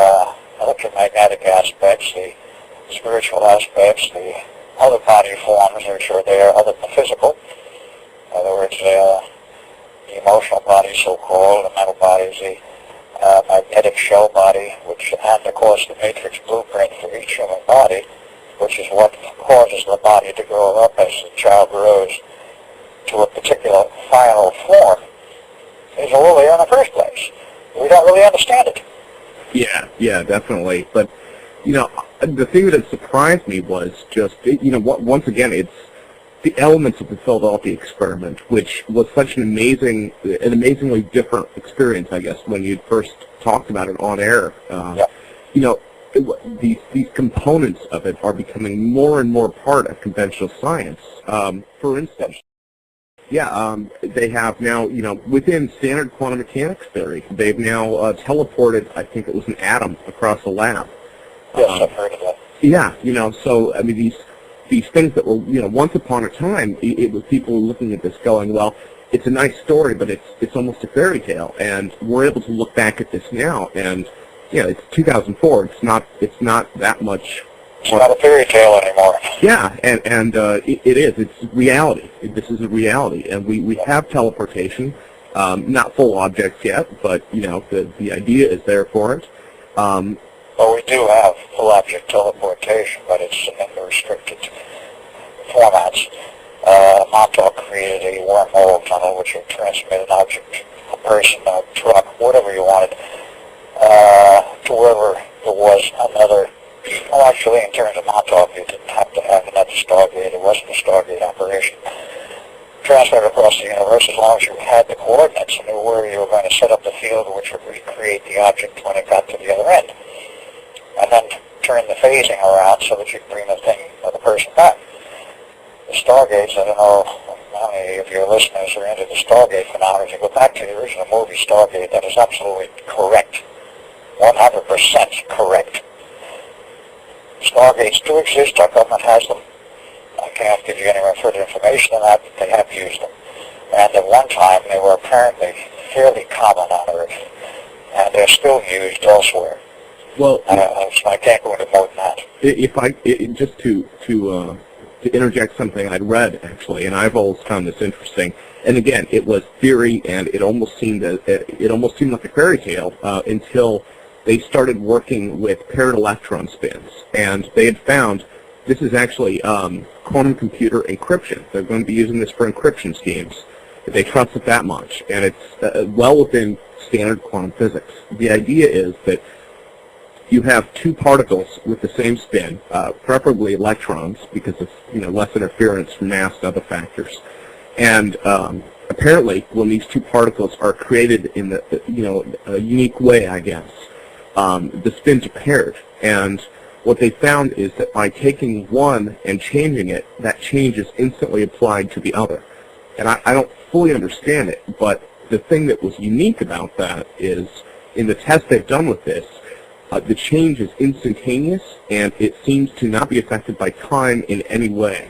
electromagnetic aspects, the spiritual aspects, the other body forms which are there other than the physical. In other words, the emotional body, so-called, the mental body is the magnetic shell body, which, and of course the matrix blueprint for each human body, which is what causes the body to grow up as the child grows to a particular final form, is all there in the first place. We don't really understand it. Yeah, definitely. But, the thing that surprised me was just, once again, it's the elements of the Philadelphia experiment, which was such an amazingly different experience, I guess, when you first talked about it on air. These components of it are becoming more and more part of conventional science. For instance, they have now, within standard quantum mechanics theory, they've now teleported, I think it was an atom, across a lab. Yes, I've heard of that. Yeah, so, I mean, these things that were, once upon a time, it was people looking at this going, well, it's a nice story, but it's almost a fairy tale, and we're able to look back at this now, and, it's 2004, it's not that much. It's not a fairy tale anymore. Yeah, and it is. It's reality. This is a reality, and we have teleportation, not full objects yet, but the idea is there for it. Well, we do have full object teleportation, but it's in the restricted formats. MONTAUK created a wormhole tunnel which would transmit an object, a person, a truck, whatever you wanted, to wherever there was another. Well, actually, in terms of MONTAUK, you didn't have to have another Stargate. It wasn't a Stargate operation. Transferred across the universe as long as you had the coordinates and knew where you were going to set up the field which would recreate the object when it got to the other end. And then turn the phasing around so that you can bring the thing or the person back. The Stargates, I don't know how many of your listeners are into the Stargate phenomenon. If you go back to the original movie Stargate, that is absolutely correct. 100% correct. Stargates do exist, our government has them. I can't give you any further information on that, but they have used them. And at one time, they were apparently fairly common on Earth, and they're still used elsewhere. Well, I can't go into more than that. If I just to interject something I'd read actually, and I've always found this interesting. And again, it was theory, and it almost seemed like a fairy tale until they started working with paired electron spins, and they had found this is actually quantum computer encryption. They're going to be using this for encryption schemes. They trust it that much, and it's well within standard quantum physics. The idea is that you have two particles with the same spin, preferably electrons, because it's less interference from mass and other factors. And apparently, when these two particles are created in a unique way, I guess, the spins are paired. And what they found is that by taking one and changing it, that change is instantly applied to the other. And I don't fully understand it, but the thing that was unique about that is, in the test they've done with this, the change is instantaneous, and it seems to not be affected by time in any way.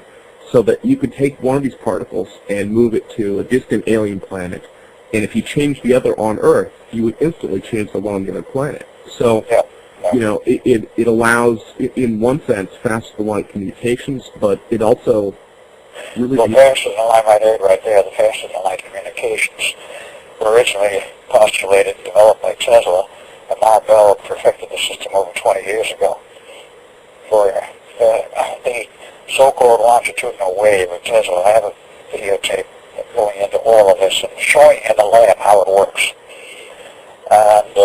So that you could take one of these particles and move it to a distant alien planet, and if you change the other on Earth, you would instantly change the one on the other planet. So, it allows, in one sense, faster-than-light communications, but it also really... Well, faster-than-light, right there, the faster-than-light communications were originally postulated and developed by Tesla, and Bell perfected the system over 20 years ago. For the so-called longitudinal wave of Tesla, I have a videotape going into all of this and showing in the lab how it works. And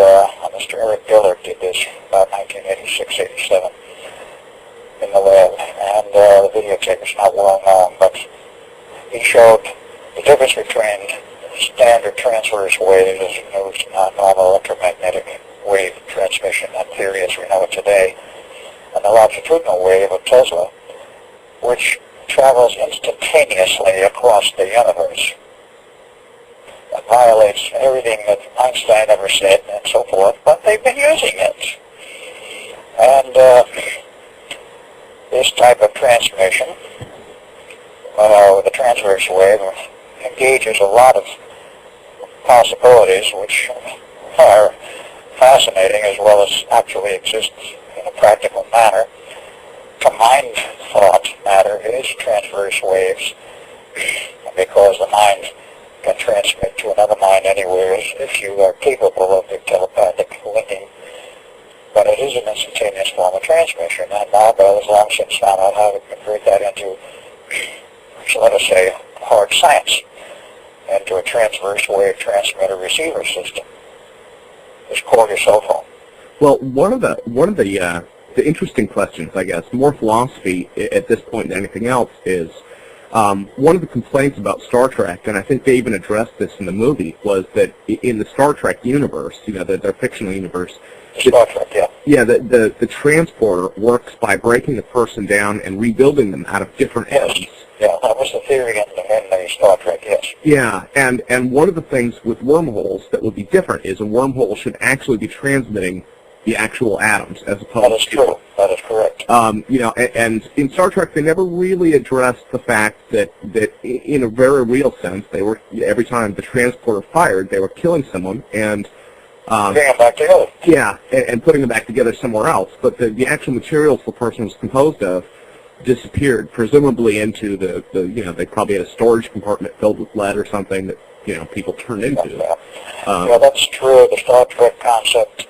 Mr. Eric Bielek did this about 1986-87 in the lab, and the videotape is not well known, but he showed the difference between standard transverse waves as normal electromagnetic wave transmission and theory as we know it today, and the longitudinal wave of Tesla, which travels instantaneously across the universe. It violates everything that Einstein ever said and so forth, but they've been using it. And this type of transmission, the transverse wave, engages a lot of possibilities which are fascinating as well as actually exist in a practical manner. Mind thought matter is transverse waves, because the mind can transmit to another mind anywhere if you are capable of the telepathic linking. But it is an instantaneous form of transmission, and Bell has long since found out how to convert that into, so let us say, hard science, into a transverse wave transmitter-receiver system. Just call your cell phone. Well, one of the interesting questions, I guess, more philosophy at this point than anything else, is one of the complaints about Star Trek, and I think they even addressed this in the movie, was that in the Star Trek universe, their fictional universe, Star Trek, the transporter works by breaking the person down and rebuilding them out of different atoms. Yeah, that was the theory in the Star Trek, yes. Yeah, and one of the things with wormholes that would be different is a wormhole should actually be transmitting the actual atoms, as opposed to... That is true. That is correct. And in Star Trek, they never really addressed the fact that in a very real sense, they were, every time the transporter fired, they were killing someone and... putting them back together. Yeah, and putting them back together somewhere else. But the actual materials the person was composed of disappeared, presumably into they probably had a storage compartment filled with lead or something that, people turned into. Yeah, that's true. The Star Trek concept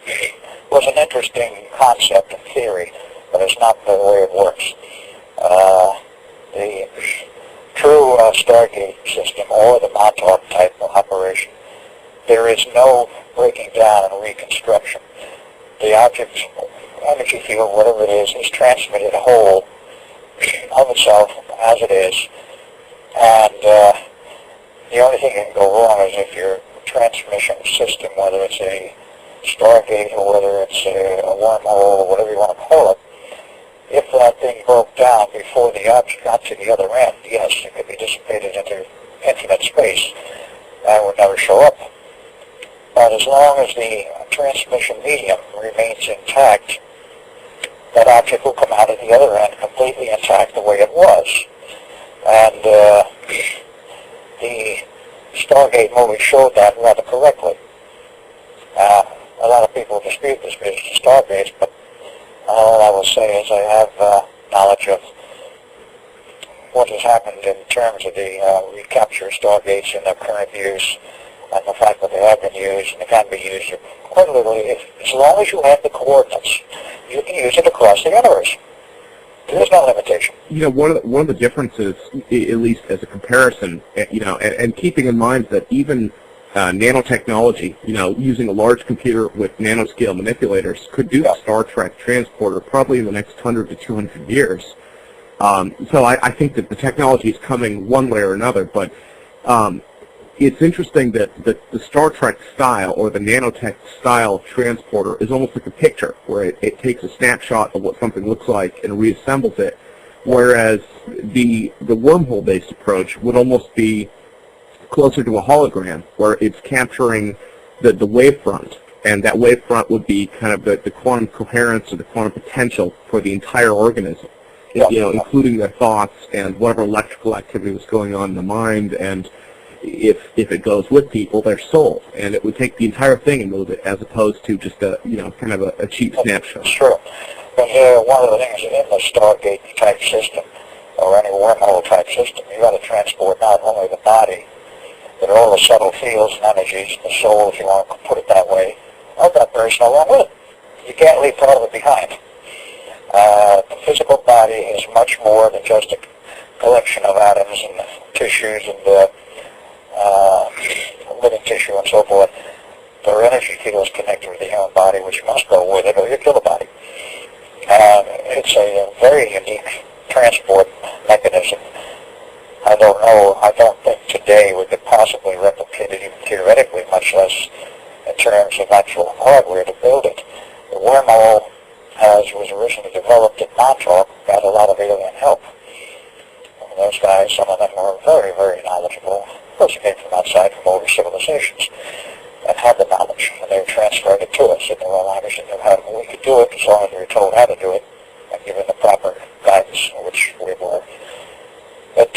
was an interesting concept and theory, but it's not the way it works. The true Stargate system, or the Montauk type of operation, there is no breaking down and reconstruction. The object, energy field, whatever it is transmitted whole of itself as it is, and the only thing that can go wrong is if your transmission system, whether it's a Stargate or whether it's a wormhole or whatever you want to call it, if that thing broke down before the object got to the other end, yes, it could be dissipated into infinite space and would never show up. But as long as the transmission medium remains intact, that object will come out at the other end completely intact the way it was. And the Stargate movie showed that rather correctly. A lot of people dispute this because of Stargates, but all I will say is I have knowledge of what has happened in terms of the recapture Stargates in their current use, and the fact that they have been used and they can be used quite literally. As long as you have the coordinates, you can use it across the universe. There's no limitation. You know, one of the differences, at least as a comparison, you know, and keeping in mind that even nanotechnology, you know, using a large computer with nanoscale manipulators could do the Star Trek transporter probably in the next 100 to 200 years. So I think that the technology is coming one way or another, but it's interesting that the Star Trek style or the nanotech style transporter is almost like a picture where it takes a snapshot of what something looks like and reassembles it, whereas the wormhole-based approach would almost be closer to a hologram where it's capturing the wavefront, and that wavefront would be kind of the quantum coherence or the quantum potential for the entire organism, you know, including their thoughts and whatever electrical activity was going on in the mind, and if it goes with people, their soul, and it would take the entire thing and move it, as opposed to just a, you know, kind of a cheap snapshot. Sure. But one of the things in the Stargate type system, or any wormhole type system, you got to transport not only the body, but all the subtle fields and energies, the soul, if you want to put it that way, of that person along with it. You can't leave part of it behind. The physical body is much more than just a collection of atoms and tissues and living tissue and so forth. There are energy fields connected with the human body which must go with it or you kill the body. It's a very unique transport mechanism. I don't know, I don't think today we could possibly replicate it even theoretically, much less in terms of actual hardware to build it. The wormhole, as was originally developed at Montauk, got a lot of alien help. And those guys, some of them were very, very knowledgeable. Of course, they came from outside, from older civilizations, and had the knowledge, and they transferred it to us in their own language, and knew how we could do it as long as we were told how to do it, and given the proper guidance, which we were. But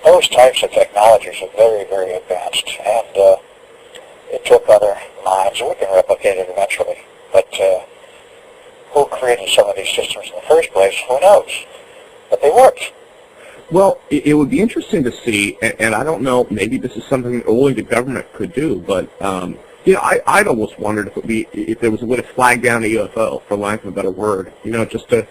those types of technologies are very, very advanced, and it took other minds. We can replicate it eventually, but who created some of these systems in the first place, who knows? But they worked. Well, it would be interesting to see, and I don't know, maybe this is something that only the government could do, but you know, I'd almost wondered if there was a way to flag down a UFO, for lack of a better word. You know, just to,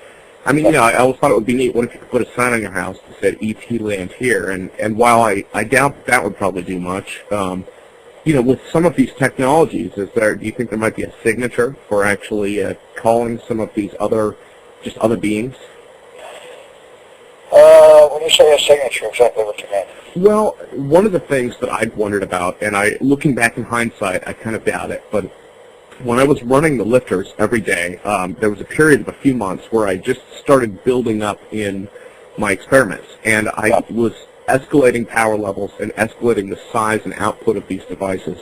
I mean, you know, I always thought it would be neat. What if you could put a sign on your house that said "ET land here"? And while I doubt that would probably do much, you know, with some of these technologies, do you think there might be a signature for actually calling some of these other beings? When you say a signature, exactly what you mean? Well, one of the things that I'd wondered about, and looking back in hindsight, I kind of doubt it, but when I was running the lifters every day, there was a period of a few months where I just started building up in my experiments, and I was escalating power levels and escalating the size and output of these devices.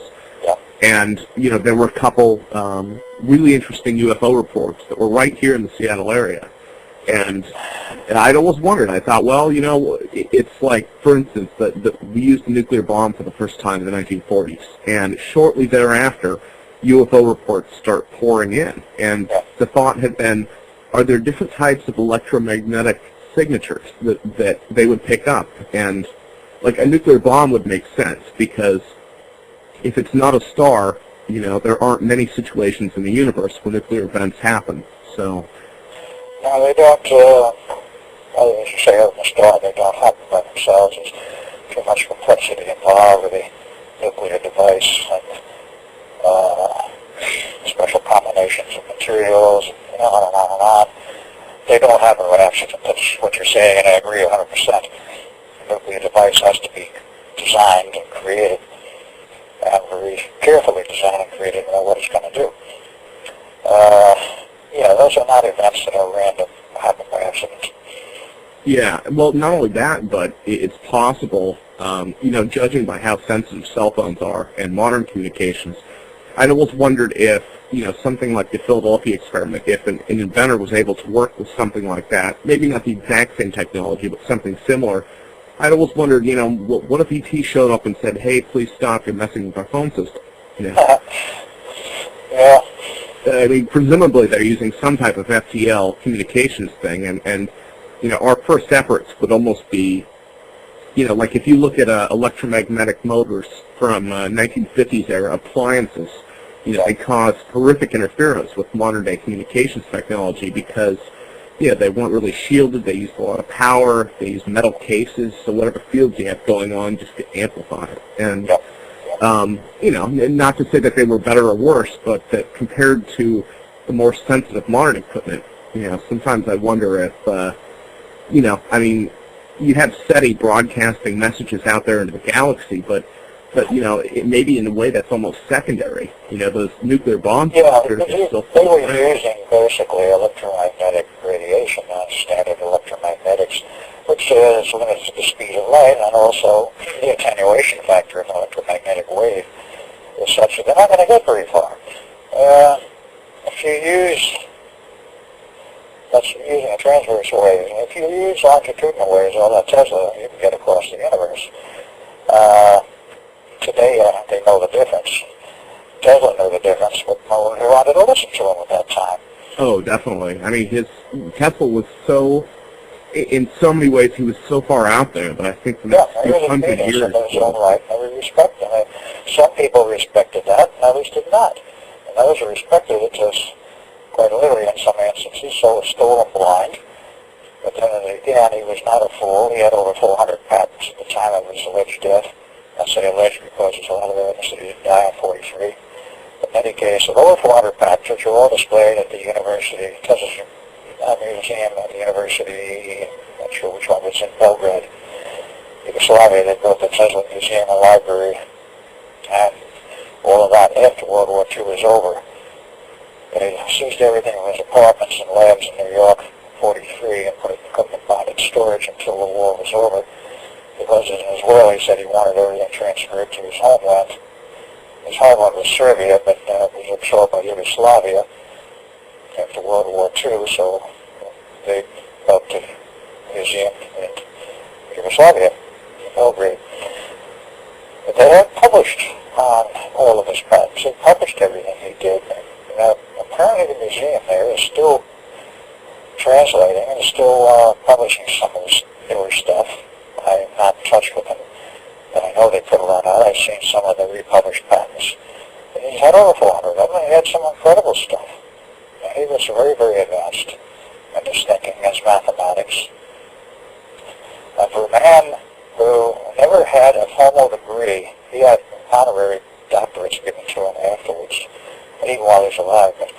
And, you know, there were a couple really interesting UFO reports that were right here in the Seattle area. And I'd always wondered, I thought, well, you know, it's like, for instance, that we used a nuclear bomb for the first time in the 1940s. And shortly thereafter, UFO reports start pouring in. And the thought had been, are there different types of electromagnetic signatures that they would pick up? And, like, a nuclear bomb would make sense, because if it's not a star, you know, there aren't many situations in the universe where nuclear events happen. So... No, they don't, as you say, open a star, they don't happen by themselves. There's too much complexity involved with the nuclear device and special combinations of materials, and on and on and on. They don't happen by accident. That's what you're saying, and I agree 100%. The nuclear device has to be designed and created, and very carefully designed and created to know what it's going to do. Yeah, those are not events that are random, happen by accident. Yeah, well, not only that, but it's possible, you know, judging by how sensitive cell phones are and modern communications, I'd always wondered if, you know, something like the Philadelphia experiment, if an inventor was able to work with something like that, maybe not the exact same technology, but something similar. I'd always wondered, you know, what if ET showed up and said, hey, please stop, you're messing with our phone system? You know? Yeah. I mean, presumably they're using some type of FTL communications thing, and you know, our first efforts would almost be, you know, like if you look at electromagnetic motors from 1950s era appliances, you know, they cause horrific interference with modern day communications technology because yeah, they weren't really shielded. They used a lot of power. They used metal cases, so whatever fields you have going on just to amplify it. And you know, not to say that they were better or worse, but that compared to the more sensitive modern equipment, you know, sometimes I wonder if, you know, I mean, you have SETI broadcasting messages out there into the galaxy, but you know, it may be in a way that's almost secondary. You know, those nuclear bombs. Yeah, they were using basically electromagnetic radiation, non-standard electromagnetics, which limits the speed of light and also the attenuation factor of an electromagnetic wave is such that they're not going to get very far. If you use, that's using a transverse wave, if you use longitudinal waves, all that Tesla, you can get across the universe. Today, they know the difference. Tesla knew the difference, but no one wanted to listen to him at that time. Oh, definitely. I mean, Tesla was so, in so many ways, he was so far out there that I think the next few hundred years. In his own right, and we respect him. Some people respected that, and others did not. And those who respected it just quite literally in some instances, so was stolen blind. But then again, he was not a fool. He had over 400 patents at the time of his alleged death. I say alleged because there's a lot of evidence that he didn't die in 43. But in any case, over 400 patents, which are all displayed at the University, Tesla's museum at the University, I'm not sure which one, but it's in Belgrade, Yugoslavia. They built the Tesla Museum and Library, and all of that after World War II was over. They seized everything from his apartments and labs in New York in 43 and put equipment behind in storage until the war was over. Because in his will he said he wanted everything transferred to his homeland. His homeland was Serbia, but it was absorbed by Yugoslavia after World War II, so they built a museum in Yugoslavia, in Belgrade. But they have published on all of his patents. They published everything he did. Now, apparently the museum there is still translating and still publishing some of his newer stuff. I am not in touch with them, but I know they put a lot out. I've seen some of the republished patents. And he had over 400 of them, and he had some incredible stuff. And he was very, very advanced in his thinking, his mathematics. And for a man who never had a formal degree, he had honorary doctorates given to him afterwards, even while he was alive. But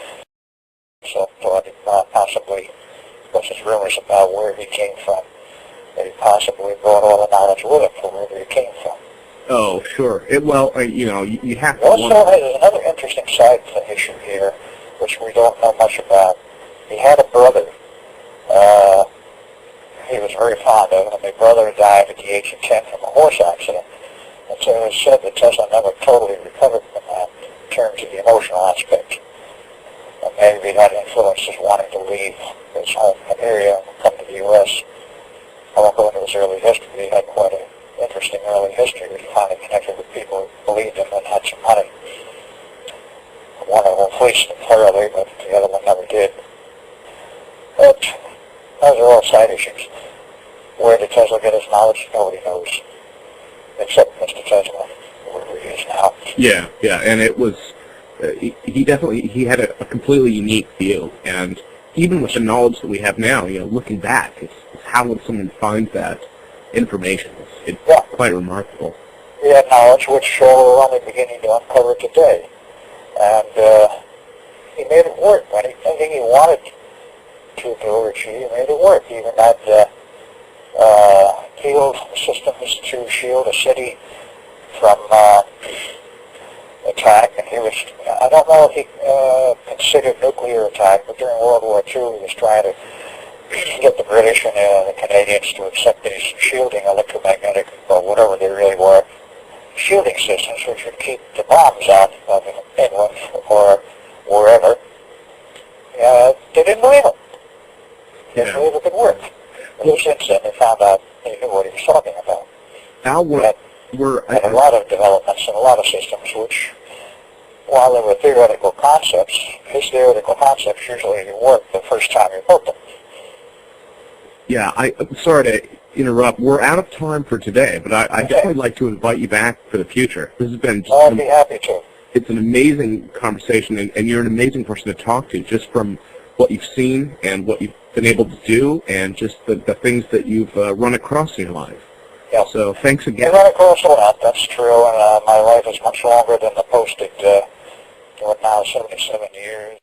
so thought he possibly, because there's rumors about where he came from, that he possibly brought all the knowledge with him from wherever he came from. Oh, sure. You know, you have to... Also, there's another interesting side issue here, which we don't know much about. He had a brother he was very fond of, and the brother died at the age of 10 from a horse accident. And so it was said that Tesla never totally recovered from that in terms of the emotional aspect. And maybe that influenced his wanting to leave his home area and come to the U.S. I won't go into his early history. He had quite an interesting early history. He finally connected with people who believed him and had some money. One of them fleeced him thoroughly, but the other one never did. But those are all side issues. Where did Tesla get his knowledge? Nobody knows, except Mr. Tesla, wherever he is now. Yeah, and it was, he had a completely unique view, and even with the knowledge that we have now, you know, looking back, it's how would someone find that information? It's quite remarkable. He had knowledge which we're only beginning to uncover today. And he made it work. Anything he wanted to do or achieve, he made it work. He even had field systems to shield a city from attack. And he was, I don't know if he considered nuclear attack, but during World War II he was trying to get the British and the Canadians to accept these shielding electromagnetic, or whatever they really were, shielding systems which would keep the bombs out of England or wherever. They didn't believe him. They didn't believe it could work. And since then they found out he knew what he was talking about. Al, had a lot of developments and a lot of systems which, while they were theoretical concepts, his theoretical concepts usually work the first time you built them. Yeah, I'm sorry to interrupt. We're out of time for today, but I'd definitely like to invite you back for the future. This has been just I'd be happy to. It's an amazing conversation, and you're an amazing person to talk to, just from what you've seen and what you've been able to do and just the things that you've run across in your life. Yeah. So thanks You again. run across a lot, that's true, and my life is much longer than the posted, now 77 years.